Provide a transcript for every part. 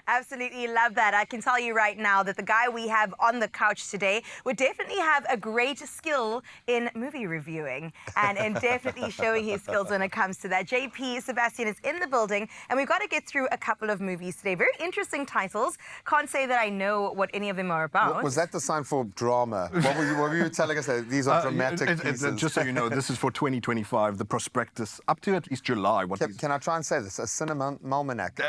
Absolutely love that. I can tell you right now that the guy we have on the couch today would definitely have a great skill in movie reviewing and definitely showing his skills when it comes to that. JP Sebastian is in the building, and we've got to get through a couple of movies today. Very interesting titles. Can't say that I know what any of them are about. Was that the sign for drama? What were you telling us that these are dramatic pieces? Just so you know, this is for 2025, the prospectus, up to at least July. Can I try and say this? A cinema almanac.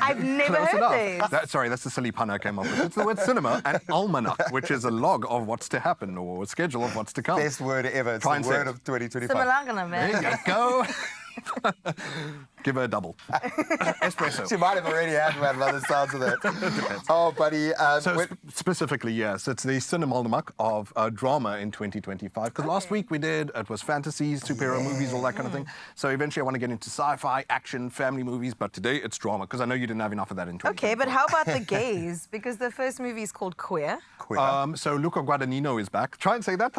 I've never heard this. Sorry, that's the silly pun I came up with. It's the word cinema and almanac, which is a log of what's to happen or a schedule of what's to come. Best word ever. It's the word of 2025. Simalangana, man. There you go. Give her a double. Espresso. She might have already had one by the sounds of that. Oh, buddy. Specifically, yes, it's the Cinemalnamuk of drama in 2025. Because last week it was fantasies, superhero movies, all that kind of thing. So eventually I want to get into sci-fi, action, family movies, but today it's drama, because I know you didn't have enough of that in 2025. Okay, but how about the gays? Because the first movie is called Queer. So Luca Guadagnino is back. Try and say that.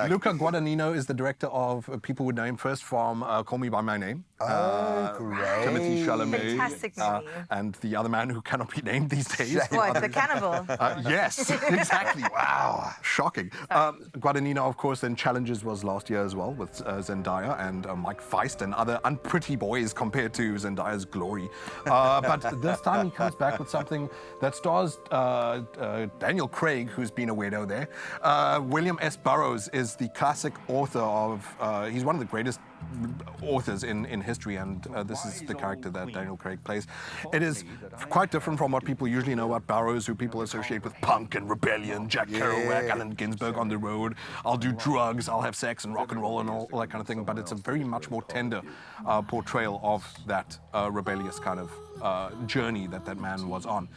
Luca Guadagnino is the director of people would know him first from Call Me By My Name. Great. Timothy Chalamet. Fantastic movie. And the other man who cannot be named these days. What, the cannibal? Yes, exactly. Wow. Shocking. Guadagnino, of course, then Challenges was last year as well with Zendaya and Mike Feist and other unpretty boys compared to Zendaya's glory. But this time he comes back with something that stars Daniel Craig, who's been a weirdo there. William S. Burroughs is the classic author of, he's one of the greatest authors in history, and this is the character that Daniel Craig plays. It is quite different from what people usually know about Burroughs, who people associate with punk and rebellion, Jack Kerouac, Allen Ginsberg on the road. I'll do drugs, I'll have sex and rock and roll and all that kind of thing, but it's a very much more tender portrayal of that rebellious kind of journey that man was on.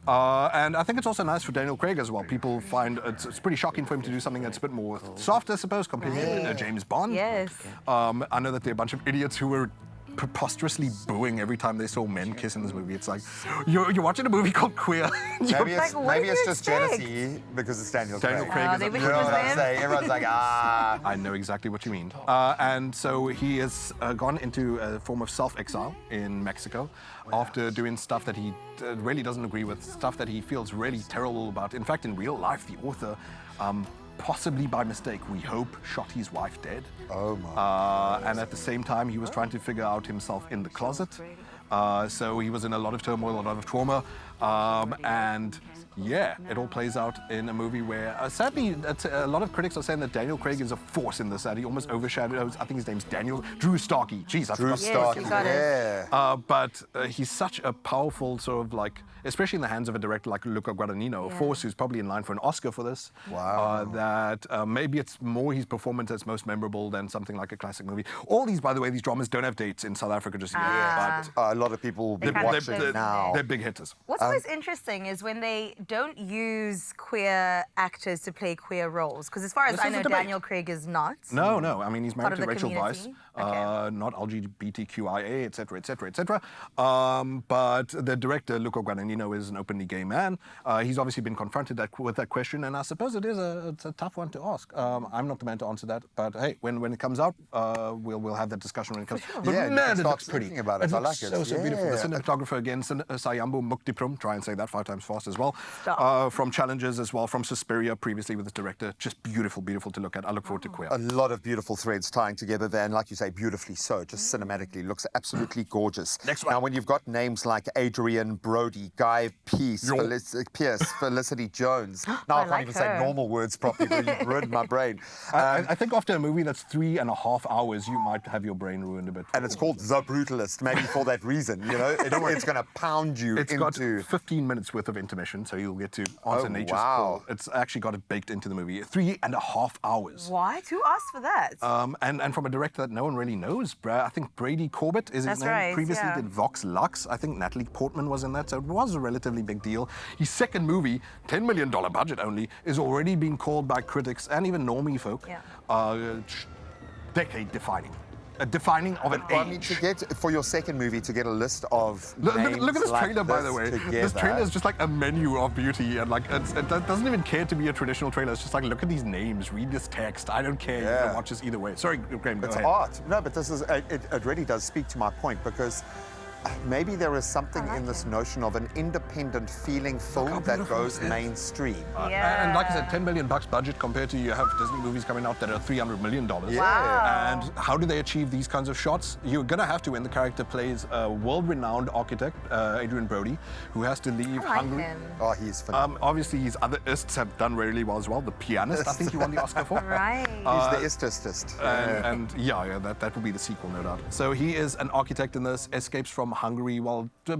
And I think it's also nice for Daniel Craig as well. People find it's pretty shocking for him to do something that's a bit more soft, I suppose, compared to James Bond. Yes. I know that there are a bunch of idiots who were preposterously booing every time they saw men kiss in this movie. It's like, you're watching a movie called Queer. Maybe it's just jealousy because it's Daniel Craig. Everyone's like, ah. I know exactly what you mean. And so he has gone into a form of self-exile in Mexico after doing stuff that he really doesn't agree with, stuff that he feels really terrible about. In fact, in real life, the author possibly by mistake, we hope, shot his wife dead. Oh my. And at the same time, he was trying to figure out himself in the closet. So he was in a lot of turmoil, a lot of trauma. And yeah, it all plays out in a movie where, sadly, a lot of critics are saying that Daniel Craig is a force in this, that he almost overshadows, I think his name's Drew Starkey. Jeez, I forgot. Starkey, yeah. But he's such a powerful sort of like, especially in the hands of a director like Luca Guadagnino, a force who's probably in line for an Oscar for this. Wow. That maybe it's more his performance that's most memorable than something like a classic movie. All these, by the way, these dramas don't have dates in South Africa just yet. But a lot of people will be watching it now. They're big hitters. What's always interesting is when they don't use queer actors to play queer roles. Because as far as I know, Daniel Craig is not. No. I mean, he's married to Rachel community. Weisz, not LGBTQIA, etc., etc., etc. But the director, Luca Guadagnino, is an openly gay man. He's obviously been confronted with that question, and I suppose it's a tough one to ask. I'm not the man to answer that, but hey, when it comes out, we'll have that discussion when it comes. Sure. But man, it looks pretty. About it. I like it. So beautiful. The cinematographer again, Sayambu Muktiprum. Try and say that 5 times fast as well. From Challenges as well, from Suspiria previously with this director. Just beautiful, beautiful to look at. I look forward to Queer. A lot of beautiful threads tying together there, and like you say, beautifully so. Just cinematically looks absolutely gorgeous. Next one. Now, when you've got names like Adrian Brody, Guy Pearce, Felicity Jones. Now I can't even say normal words properly, but you've ruined my brain. I think after a movie that's 3.5 hours, you might have your brain ruined a bit. And it's called The Brutalist, maybe for that reason. You know, it's going to pound you It's got 15 minutes worth of intermission, so you'll get to answer nature's call. It's actually got it baked into the movie. 3.5 hours. What? Who asked for that? And from a director that no one really knows. I think Brady Corbett is his name. Right, Previously did Vox Lux. I think Natalie Portman was in that, so it was a relatively big deal. His second movie, $10 million budget only, is already being called by critics and even normie folk decade-defining. A defining of an age. I mean, for your second movie, to get a list of look at this like trailer, by the way. Together. This trailer is just like a menu of beauty, and like it doesn't even care to be a traditional trailer. It's just like, look at these names, read this text. I don't care. You can watch this either way. Sorry, Graham. It's art. No, but this is it really does speak to my point, because maybe there is something I like in this it. notion of an independent feeling film that goes mainstream. Yeah. And like I said, $10 million budget compared to you have Disney movies coming out that are $300 million. Yeah. And how do they achieve these kinds of shots? You're going to have to when the character plays a world-renowned architect, Adrian Brody, who has to leave I like Hungary. him. Oh, he's phenomenal. Obviously, his other ists have done really well as well. The Pianist, I think he won the Oscar for. Right. He's the istest. And that will be the sequel, no doubt. So he is an architect in this, escapes from Hungary,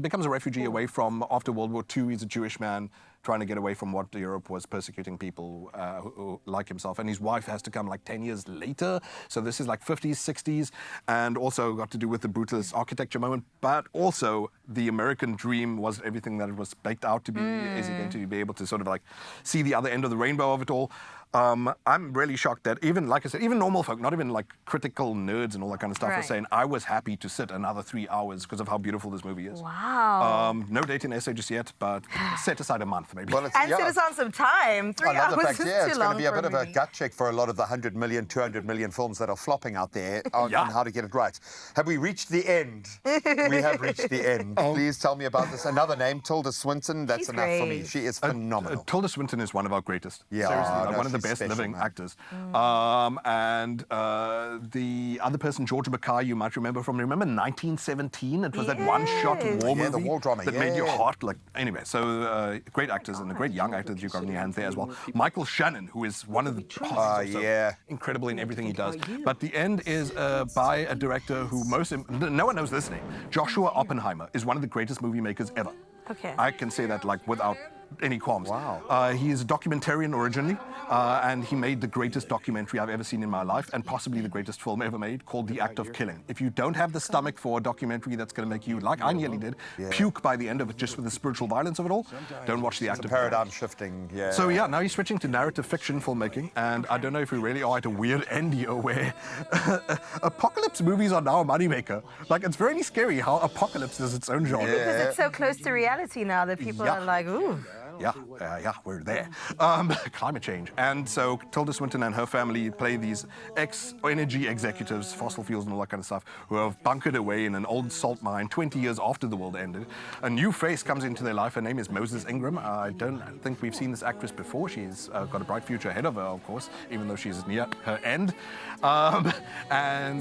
becomes a refugee away from, after World War II, he's a Jewish man trying to get away from what Europe was persecuting people who like himself. And his wife has to come like 10 years later. So this is like 50s, 60s, and also got to do with the brutalist architecture moment. But also the American dream was everything that it was baked out to be. Is he going to be able to sort of like see the other end of the rainbow of it all? I'm really shocked that even, like I said, even normal folk, not even like critical nerds and all that kind of stuff, are saying I was happy to sit another 3 hours because of how beautiful this movie is. Wow. No dating essay just yet, but set aside a month maybe. Well, And set us on some time. 3 I love hours the fact, is yeah, too it's long going to be a for bit of a movie. gut check for a lot of the 100 million, 200 million films that are flopping out there on how to get it right. Have we reached the end? We have reached the end. Please tell me about this. Another name, Tilda Swinton. That's She's enough for me. great. She is phenomenal. Tilda Swinton is one of our greatest. Yeah, Seriously, like no, one of the she's best special, living man. actors. The other person, Georgia Mackay, you might remember 1917? It was that one-shot war movie the war drama, that made your yeah. heart like... Anyway, so great actors and a great young actor that you've got in your hands there as well. Michael Shannon, who is one of the... yeah. Incredible in everything he does. But the end is by a director who no one knows this name. Joshua Oppenheimer is one of the greatest movie makers ever. Okay. I can say that like without any qualms. Wow. He is a documentarian originally, and he made the greatest documentary I've ever seen in my life, and possibly the greatest film ever made, called The Act of Killing. If you don't have the stomach for a documentary that's going to make you, like I nearly did, puke by the end of it just with the spiritual violence of it all, don't watch The Act of Killing. Paradigm shifting, yeah. So yeah, now he's switching to narrative fiction filmmaking, and I don't know if we really are at a weird end here where apocalypse movies are now a moneymaker. Like, it's very scary how apocalypse is its own genre. Because it's so close to reality now that people are like, ooh. Yeah, we're there. Climate change. And so Tilda Swinton and her family play these ex-energy executives, fossil fuels and all that kind of stuff, who have bunkered away in an old salt mine 20 years after the world ended. A new face comes into their life. Her name is Moses Ingram. I don't think we've seen this actress before. She's got a bright future ahead of her, of course, even though she's near her end. And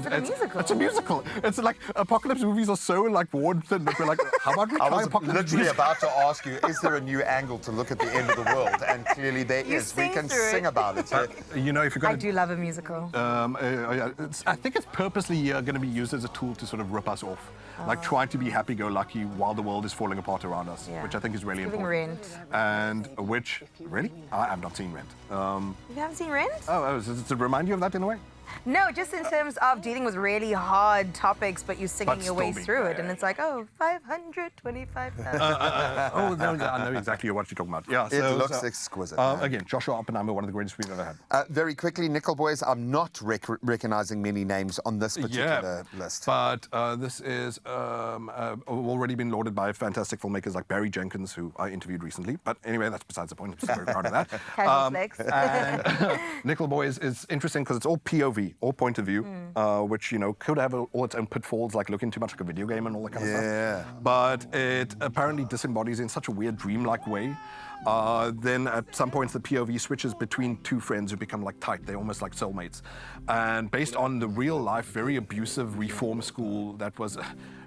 Is it a musical? It's a musical. It's like apocalypse movies are so like worn thin that we're like, how about we I try was apocalypse literally movies? about to ask you, is there a new angle to look at the end of the world? And clearly there You is. We sing can through sing it. about it. You know, if you're I going do love a musical. I think it's purposely going to be used as a tool to sort of rip us off, like trying to be happy-go-lucky while the world is falling apart around us, Yeah. which I think is really Giving important. Rent. And which, really? I have not seen Rent. You haven't seen Rent? Does it remind you of that in a way? No, just in terms of dealing with really hard topics, but you're singing But your way still through being- it, and it's like, oh, 525,000. No, I know exactly what you're talking about. Yeah, It looks exquisite. man. Again, Joshua Oppenheimer, one of the greatest we've ever had. Very quickly, Nickel Boys, I'm not recognizing many names on this particular list. But this is already been lauded by fantastic filmmakers like Barry Jenkins, who I interviewed recently. But anyway, that's besides the point. I'm very proud of that. Casual flex. And Nickel Boys is interesting because it's all POV, all point of view, which, you know, could have all its own pitfalls, like looking too much like a video game and all that kind of stuff. But it apparently disembodies in such a weird dreamlike way. Then at some points the POV switches between two friends who become like tight. They're almost like soulmates. And based on the real life, very abusive reform school that was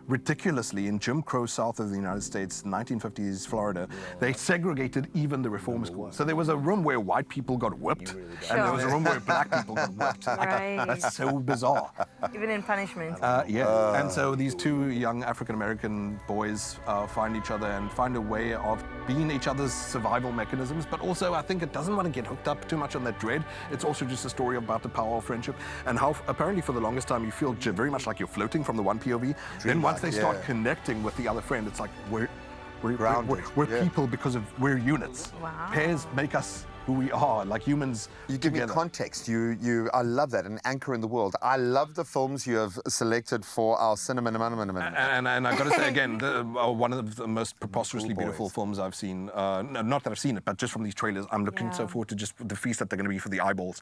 ridiculously in Jim Crow South of the United States, 1950s Florida, they segregated even the reform school. So there was a room where white people got whipped, and there was a room where black people got whipped. Right. That's so bizarre. Even in punishment. And so these two young African-American boys find each other and find a way of being each other's survival mechanisms, but also I think it doesn't want to get hooked up too much on that dread. It's also just a story about the power of friendship and how apparently for the longest time you feel very much like you're floating from the one POV. Then once they start connecting with the other friend, it's like we're Grounded, people because of we're units. Wow. Pairs make us who we are, like humans. You give me together. context. I love that, an anchor in the world. I love the films you have selected for our cinema. And I've got to say again, one of the most preposterously Cool beautiful boys. films I've seen. Not that I've seen it, but just from these trailers, I'm looking so forward to just the feast that they're going to be for the eyeballs.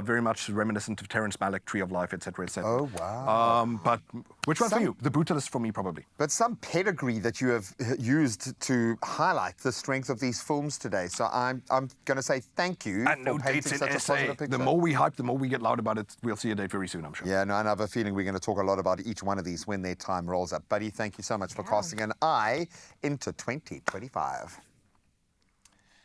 Very much reminiscent of Terrence Malick, Tree of Life, etc., etc. Oh, wow. But which one for you? The Brutalist for me, probably. But some pedigree that you have used to highlight the strength of these films today. So I'm going to say thank you And for no painting dates in such a SA. positive picture. The more we hype, the more we get loud about it. We'll see a date very soon, I'm sure. Yeah, no, and I have a feeling we're going to talk a lot about each one of these when their time rolls up. Buddy, thank you so much for casting an eye into 2025.